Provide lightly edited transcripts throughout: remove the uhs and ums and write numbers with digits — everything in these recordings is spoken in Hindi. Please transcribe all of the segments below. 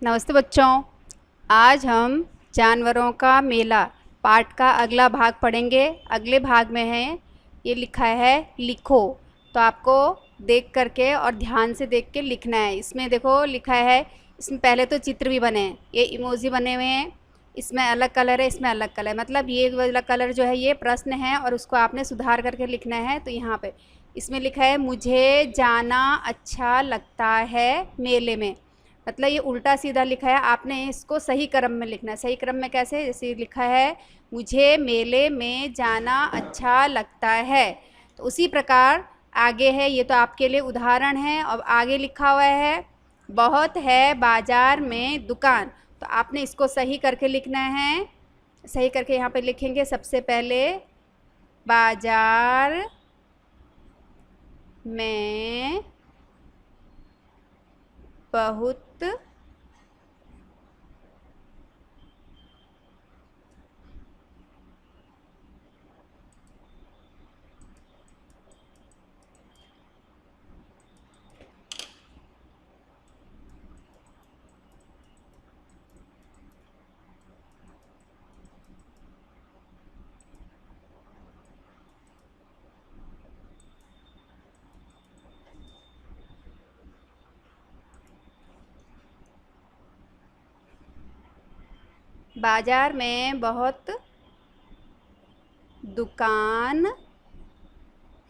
नमस्ते बच्चों। आज हम जानवरों का मेला पाठ का अगला भाग पढ़ेंगे। अगले भाग में है ये लिखा है लिखो, तो आपको देख करके और ध्यान से देख के लिखना है। इसमें देखो लिखा है, इसमें पहले तो चित्र भी बने हैं, ये इमोजी बने हुए हैं। इसमें अलग कलर है, इसमें अलग कलर, मतलब ये वाला कलर जो है ये प्रश्न है और उसको आपने सुधार करके लिखना है। तो यहाँ पे इसमें लिखा है मुझे जाना अच्छा लगता है मेले में, मतलब ये उल्टा सीधा लिखा है, आपने इसको सही क्रम में लिखना है। सही क्रम में कैसे? जैसे लिखा है मुझे मेले में जाना अच्छा लगता है, तो उसी प्रकार आगे है। ये तो आपके लिए उदाहरण है। अब आगे लिखा हुआ है बहुत है बाजार में दुकान, तो आपने इसको सही करके लिखना है। सही करके यहाँ पे लिखेंगे सबसे पहले बाजार में बहुत बाजार में बहुत दुकान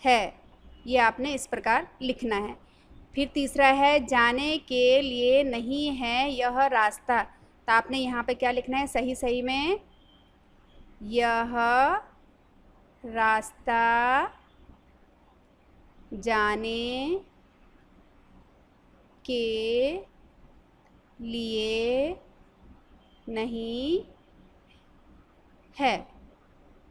है, ये आपने इस प्रकार लिखना है। फिर तीसरा है जाने के लिए नहीं है यह रास्ता, तो आपने यहाँ पे क्या लिखना है सही सही में, यह रास्ता जाने के लिए नहीं है,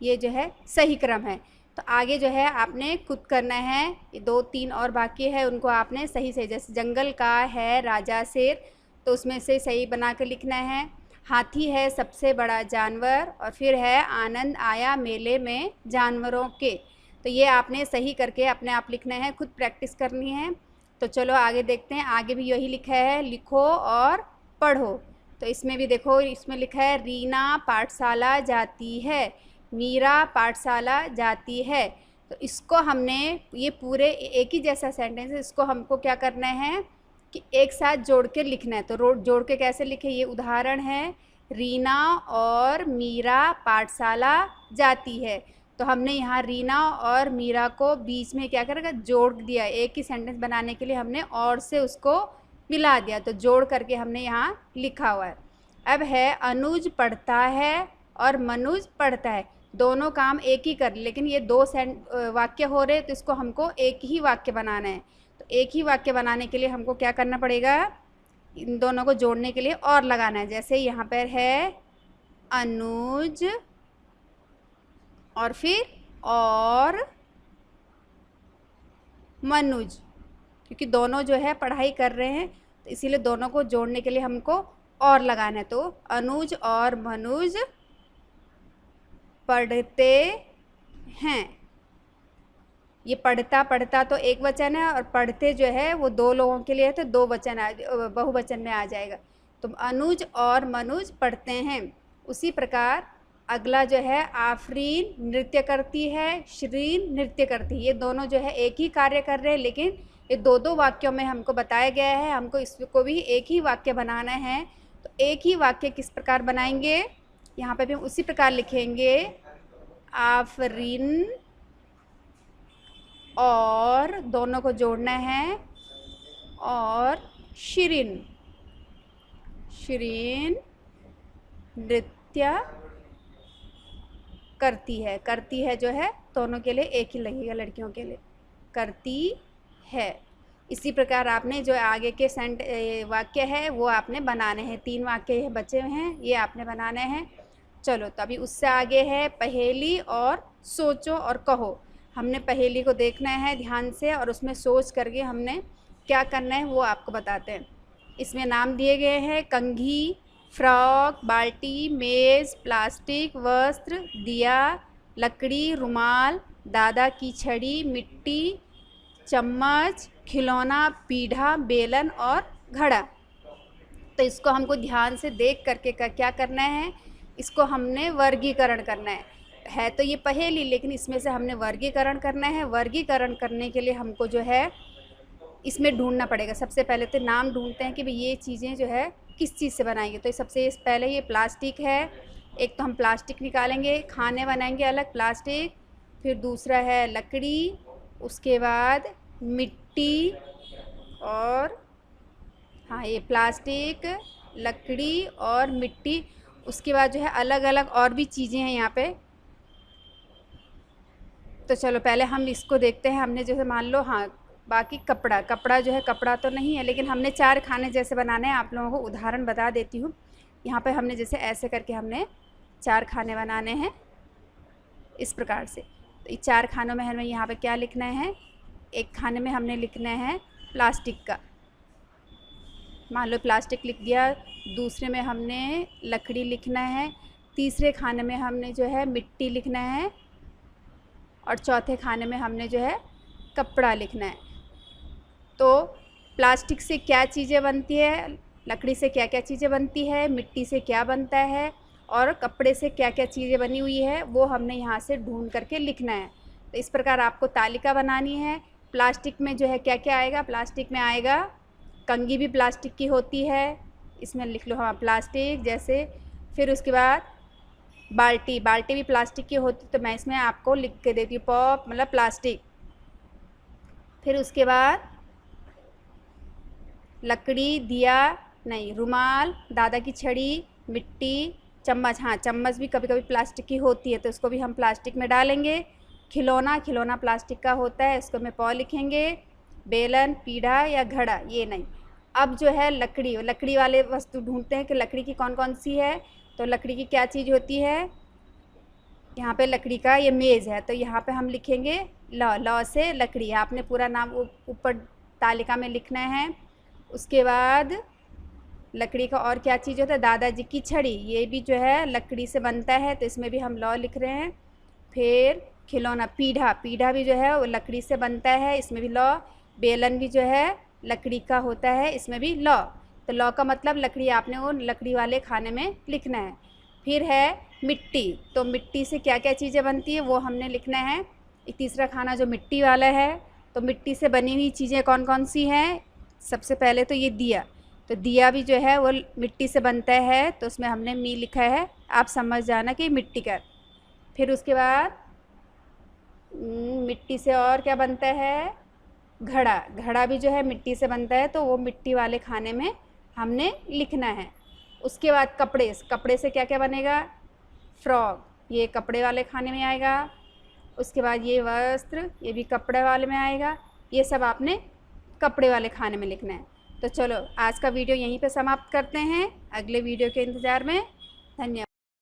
ये जो है सही क्रम है। तो आगे जो है आपने खुद करना है, ये 2-3 और बाकी है, उनको आपने सही से, जैसे जंगल का है राजा शेर, तो उसमें से सही बना कर लिखना है। हाथी है सबसे बड़ा जानवर, और फिर है आनंद आया मेले में जानवरों के, तो ये आपने सही करके अपने आप लिखना है, खुद प्रैक्टिस करनी है। तो चलो आगे देखते हैं। आगे भी यही लिखा है लिखो और पढ़ो, तो इसमें भी देखो, इसमें लिखा है रीना पाठशाला जाती है, मीरा पाठशाला जाती है। तो इसको हमने, ये पूरे एक ही जैसा सेंटेंस है, इसको हमको क्या करना है कि एक साथ जोड़ के लिखना है। तो जोड़ के कैसे लिखे, ये उदाहरण है रीना और मीरा पाठशाला जाती है, तो हमने यहाँ रीना और मीरा को बीच में क्या करेगा, जोड़ दिया। एक ही सेंटेंस बनाने के लिए हमने और से उसको मिला दिया, तो जोड़ करके हमने यहाँ लिखा हुआ है। अब है अनुज पढ़ता है और मनुज पढ़ता है, दोनों काम एक ही कर, लेकिन ये दो वाक्य हो रहे, तो इसको हमको एक ही वाक्य बनाना है। तो एक ही वाक्य बनाने के लिए हमको क्या करना पड़ेगा, इन दोनों को जोड़ने के लिए और लगाना है। जैसे यहाँ पर है अनुज और फिर और मनुज, क्योंकि दोनों जो है पढ़ाई कर रहे हैं, तो इसीलिए दोनों को जोड़ने के लिए हमको और लगाना है। तो अनुज और मनुज पढ़ते हैं, ये पढ़ता पढ़ता तो एक वचन है, और पढ़ते जो है वो दो लोगों के लिए है, तो दो वचन बहुवचन में आ जाएगा। तो अनुज और मनुज पढ़ते हैं। उसी प्रकार अगला जो है आफरीन नृत्य करती है, श्रीन नृत्य करती है, ये दोनों जो है एक ही कार्य कर रहे हैं, लेकिन ये दो दो वाक्यों में हमको बताया गया है, हमको इसको भी एक ही वाक्य बनाना है। तो एक ही वाक्य किस प्रकार बनाएंगे, यहाँ पे भी हम उसी प्रकार लिखेंगे आफरीन, और दोनों को जोड़ना है, और शिरीन, शिरीन नृत्य करती है जो है दोनों के लिए एक ही लगेगा, लड़कियों के लिए करती है। इसी प्रकार आपने जो आगे के वाक्य है वो आपने बनाने हैं, 3 वाक्य बचे हुए हैं, ये आपने बनाने हैं। चलो, तो अभी उससे आगे है पहेली और सोचो और कहो। हमने पहेली को देखना है ध्यान से, और उसमें सोच करके हमने क्या करना है वो आपको बताते हैं। इसमें नाम दिए गए हैं कंघी, फ्रॉक, बाल्टी, मेज़, प्लास्टिक, वस्त्र, दिया, लकड़ी, रुमाल, दादा की छड़ी, मिट्टी, चम्मच, खिलौना, पीढ़ा, बेलन और घड़ा। तो इसको हमको ध्यान से देख करके क्या करना है, इसको हमने वर्गीकरण करना है तो ये पहेली, लेकिन इसमें से हमने वर्गीकरण करना है। वर्गीकरण करने के लिए हमको जो है इसमें ढूंढना पड़ेगा। सबसे पहले तो नाम ढूंढते हैं कि भाई ये चीज़ें जो है किस चीज़ से बनाएंगे। तो सबसे पहले ये प्लास्टिक है, एक तो हम प्लास्टिक निकालेंगे, खाने बनाएंगे अलग प्लास्टिक, फिर दूसरा है लकड़ी, उसके बाद मिट्टी, और हाँ ये प्लास्टिक, लकड़ी और मिट्टी, उसके बाद जो है अलग अलग और भी चीज़ें हैं यहाँ पे। तो चलो पहले हम इसको देखते हैं। हमने जैसे मान लो, हाँ बाकी कपड़ा जो है, कपड़ा तो नहीं है, लेकिन हमने 4 खाने जैसे बनाने हैं। आप लोगों को उदाहरण बता देती हूँ। यहाँ पे हमने जैसे ऐसे करके हमने 4 खाने बनाने हैं इस प्रकार से। तो ये 4 खानों में हमें यहाँ पे क्या लिखना है, एक खाने में हमने लिखना है प्लास्टिक का, मान लो प्लास्टिक लिख दिया। दूसरे में हमने लकड़ी लिखना है, तीसरे खाने में हमने जो है मिट्टी लिखना है, और चौथे खाने में हमने जो है कपड़ा लिखना है। तो प्लास्टिक से क्या चीज़ें बनती है, लकड़ी से क्या क्या चीज़ें बनती है, मिट्टी से क्या बनता है, और कपड़े से क्या क्या चीज़ें बनी हुई है, वो हमने यहाँ से ढूंढ करके लिखना है। तो इस प्रकार आपको तालिका बनानी है। प्लास्टिक में जो है क्या क्या आएगा, प्लास्टिक में आएगा कंघी भी प्लास्टिक की होती है, इसमें लिख लो हाँ प्लास्टिक जैसे। फिर उसके बाद बाल्टी भी प्लास्टिक की होती, तो मैं इसमें आपको लिख के देती हूँ पॉप मतलब प्लास्टिक। फिर उसके बाद लकड़ी, दिया नहीं, रुमाल, दादा की छड़ी, मिट्टी, चम्मच, हाँ चम्मच भी कभी कभी प्लास्टिक की होती है, तो उसको भी हम प्लास्टिक में डालेंगे। खिलौना प्लास्टिक का होता है, इसको में पौ लिखेंगे। बेलन, पीढ़ा या घड़ा ये नहीं। अब जो है लकड़ी वाले वस्तु ढूंढते हैं कि लकड़ी की कौन कौन सी है। तो लकड़ी की क्या चीज़ होती है, यहाँ पे लकड़ी का ये मेज़ है, तो यहाँ पे हम लिखेंगे लौ से लकड़ी। आपने पूरा नाम ऊपर तालिका में लिखना है। उसके बाद लकड़ी का और क्या चीज़ होता है, दादाजी की छड़ी, ये भी जो है लकड़ी से बनता है, तो इसमें भी हम लौ लिख रहे हैं। फिर खिलौना, पीढ़ा भी जो है वो लकड़ी से बनता है, इसमें भी लौ। बेलन भी जो है लकड़ी का होता है, इसमें भी लौ। तो लौ का मतलब लकड़ी, आपने वो लकड़ी वाले खाने में लिखना है। फिर है मिट्टी, तो मिट्टी से क्या क्या चीज़ें बनती है वो हमने लिखना है। तीसरा खाना जो मिट्टी वाला है, तो मिट्टी से बनी हुई चीज़ें कौन कौन सी हैं। सबसे पहले तो ये दिया, तो दिया भी जो है वो मिट्टी से बनता है, तो उसमें हमने मी लिखा है, आप समझ जाना कि मिट्टी का। फिर उसके बाद मिट्टी से और क्या बनता है, घड़ा भी जो है मिट्टी से बनता है, तो वो मिट्टी वाले खाने में हमने लिखना है। उसके बाद कपड़े से क्या क्या बनेगा, फ्रॉक, ये कपड़े वाले खाने में आएगा। उसके बाद ये वस्त्र, ये भी कपड़े वाले में आएगा। ये सब आपने कपड़े वाले खाने में लिखना है। तो चलो आज का वीडियो यहीं पे समाप्त करते हैं, अगले वीडियो के इंतज़ार में। धन्यवाद।